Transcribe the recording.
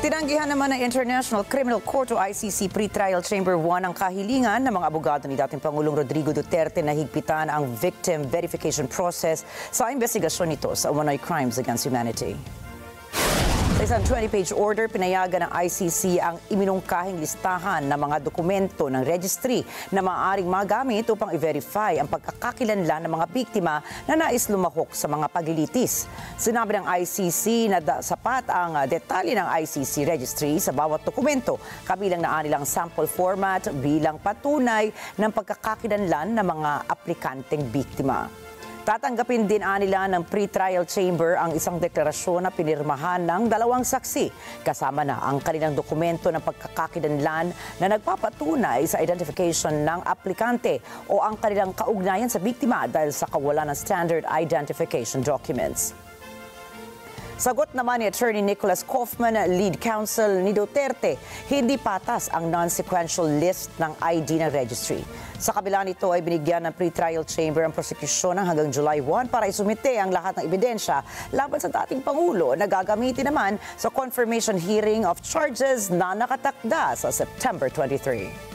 Tinanggihan naman ng International Criminal Court o ICC Pre-Trial Chamber 1 ang kahilingan ng mga abogado ni dating Pangulong Rodrigo Duterte na higpitan ang victim verification process sa investigasyon nito sa umano'y crimes against humanity. Sa isang 20-page order, pinayagan ng ICC ang iminungkahing listahan ng mga dokumento ng registry na maaaring magamit upang i-verify ang pagkakakilanlan ng mga biktima na nais lumahok sa mga paglilitis. Sinabi ng ICC na sapat ang detalye ng ICC registry sa bawat dokumento, kabilang na anilang sample format bilang patunay ng pagkakakilanlan ng mga aplikanteng biktima. Tatanggapin din nila ng pre-trial chamber ang isang deklarasyon na pinirmahan ng dalawang saksi, kasama na ang kanilang dokumento ng pagkakakilanlan na nagpapatunay sa identification ng aplikante o ang kanilang kaugnayan sa biktima dahil sa kawalan ng standard identification documents. Sagot naman ni Attorney Nicholas Kaufman, lead counsel ni Duterte, hindi patas ang non-sequential list ng ID ng registry. Sa kabila nito ay binigyan ng pre-trial chamber ang prosekusyon hanggang July 1 para isumite ang lahat ng ebidensya laban sa dating Pangulo na gagamitin naman sa confirmation hearing of charges na nakatakda sa September 23.